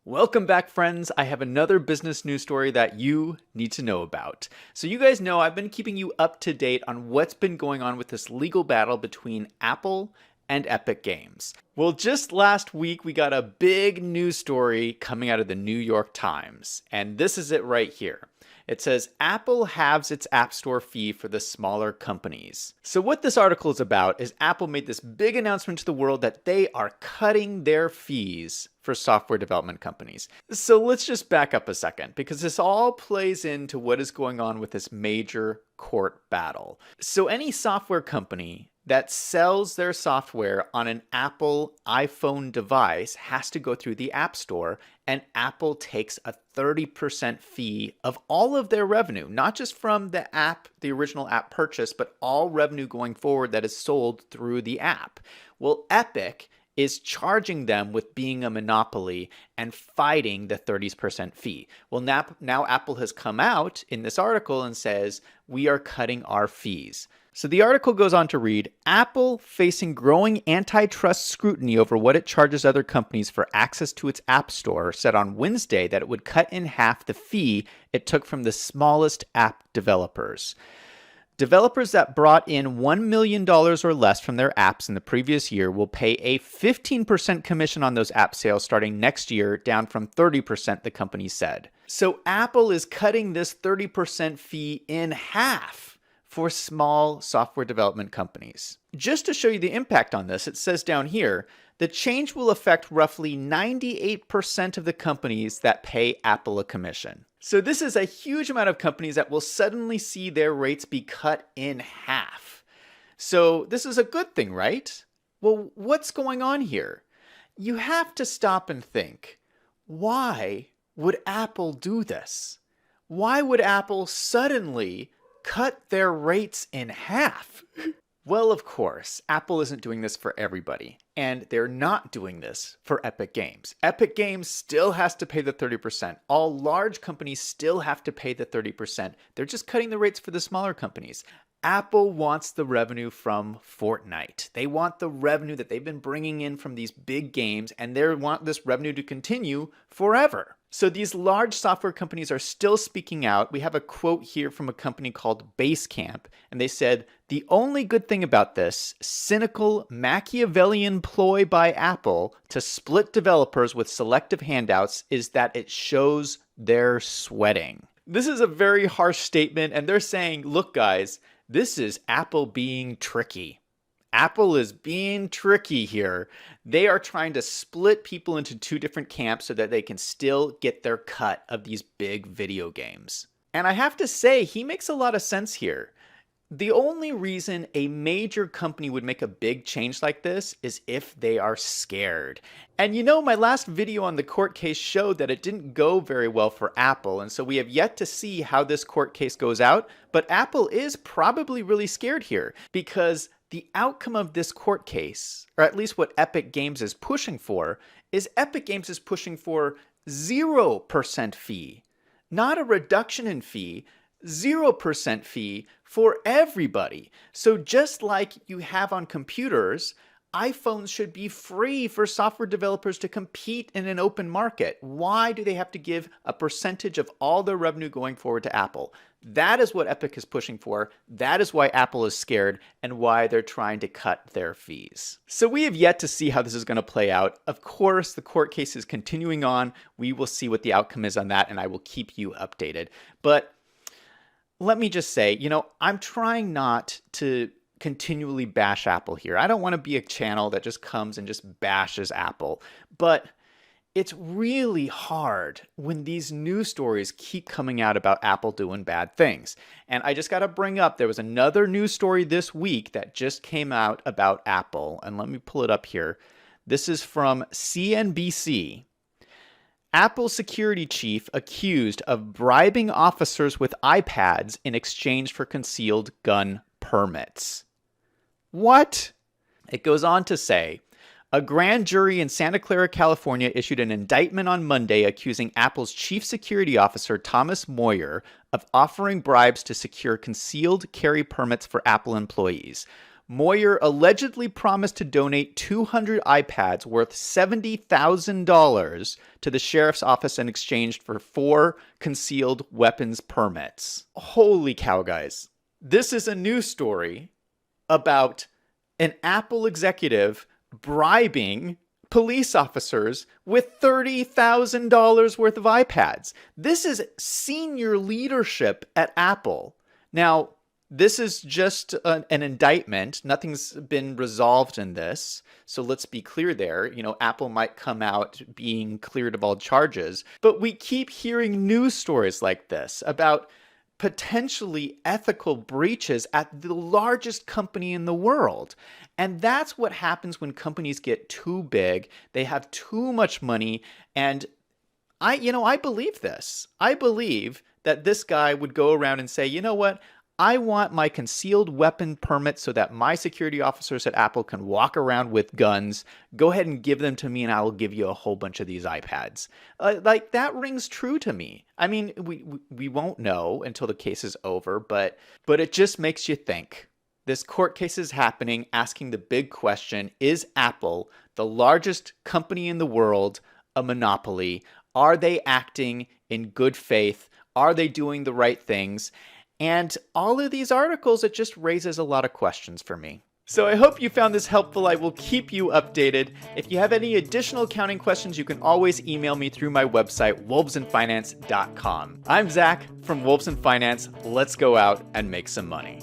Welcome back, friends. I have another business news story that you need to know about. So you guys know I've been keeping you up to date on what's been going on with this legal battle between Apple and Epic Games. Well, just last week we got a big news story coming out of the New York Times, and this is it right here. It says Apple halves its App Store fee for the smaller companies. So what this article is about is Apple made this big announcement to the world that they are cutting their fees for software development companies. So let's just back up a second, because this all plays into what is going on with this major court battle. So any software company that sells their software on an Apple iPhone device has to go through the App Store, and Apple takes a 30% fee of all of their revenue, not just from the app, the original app purchase, but all revenue going forward that is sold through the app. Well, Epic is charging them with being a monopoly and fighting the 30% fee. Well, now Apple has come out in this article and says, we are cutting our fees. So the article goes on to read, Apple facing growing antitrust scrutiny over what it charges other companies for access to its App Store, said on Wednesday that it would cut in half the fee it took from the smallest app developers. Developers that brought in $1 million or less from their apps in the previous year will pay a 15% commission on those app sales starting next year, down from 30%, the company said. So Apple is cutting this 30% fee in half for small software development companies. Just to show you the impact on this, it says down here, the change will affect roughly 98% of the companies that pay Apple a commission. So this is a huge amount of companies that will suddenly see their rates be cut in half. So this is a good thing, right? Well, what's going on here? You have to stop and think, why would Apple do this? Why would Apple suddenly cut their rates in half? Well, of course, Apple isn't doing this for everybody, and they're not doing this for Epic Games. Epic Games still has to pay the 30%. All large companies still have to pay the 30%. They're just cutting the rates for the smaller companies. Apple wants the revenue from Fortnite. They want the revenue that they've been bringing in from these big games, and they want this revenue to continue forever. So these large software companies are still speaking out. We have a quote here from a company called Basecamp, and they said, the only good thing about this cynical Machiavellian ploy by Apple to split developers with selective handouts is that it shows they're sweating. This is a very harsh statement, and they're saying, look guys, this is Apple being tricky. Apple is being tricky here. They are trying to split people into two different camps so that they can still get their cut of these big video games. And I have to say, he makes a lot of sense here. The only reason a major company would make a big change like this is if they are scared. And you know, my last video on the court case showed that it didn't go very well for Apple, and so we have yet to see how this court case goes out, but Apple is probably really scared here because the outcome of this court case, or at least what Epic Games is pushing for, is Epic Games is pushing for 0% fee, not a reduction in fee, 0% fee for everybody. So just like you have on computers, iPhones should be free for software developers to compete in an open market. Why do they have to give a percentage of all their revenue going forward to Apple? That is what Epic is pushing for. That is why Apple is scared and why they're trying to cut their fees. So we have yet to see how this is going to play out. Of course, the court case is continuing on. We will see what the outcome is on that, and I will keep you updated. But let me just say, you know, I'm trying not to continually bash Apple here. I don't want to be a channel that just comes and just bashes Apple, but it's really hard when these news stories keep coming out about Apple doing bad things. And I just got to bring up, there was another news story this week that just came out about Apple, and let me pull it up here. This is from CNBC. Apple security chief accused of bribing officers with iPads in exchange for concealed gun permits. What? It goes on to say, a grand jury in Santa Clara, California issued an indictment on Monday accusing Apple's chief security officer, Thomas Moyer, of offering bribes to secure concealed carry permits for Apple employees. Moyer allegedly promised to donate 200 iPads worth $70,000 to the sheriff's office in exchange for 4 concealed weapons permits. Holy cow, guys. This is a news story about an Apple executive bribing police officers with $30,000 worth of iPads. This is senior leadership at Apple. Now, this is just an indictment. Nothing's been resolved in this. So let's be clear there. You know, Apple might come out being cleared of all charges, but we keep hearing news stories like this about potentially ethical breaches at the largest company in the world. And that's what happens when companies get too big. They have too much money. And I believe this. I believe that this guy would go around and say, you know what? I want my concealed weapon permit so that my security officers at Apple can walk around with guns. Go ahead and give them to me and I will give you a whole bunch of these iPads. Like that rings true to me. I mean, we won't know until the case is over, but it just makes you think. This court case is happening, asking the big question, is Apple, the largest company in the world, a monopoly? Are they acting in good faith? Are they doing the right things? And all of these articles, it just raises a lot of questions for me. So I hope you found this helpful. I will keep you updated. If you have any additional accounting questions, you can always email me through my website, wolvesandfinance.com. I'm Zach from Wolves and Finance. Let's go out and make some money.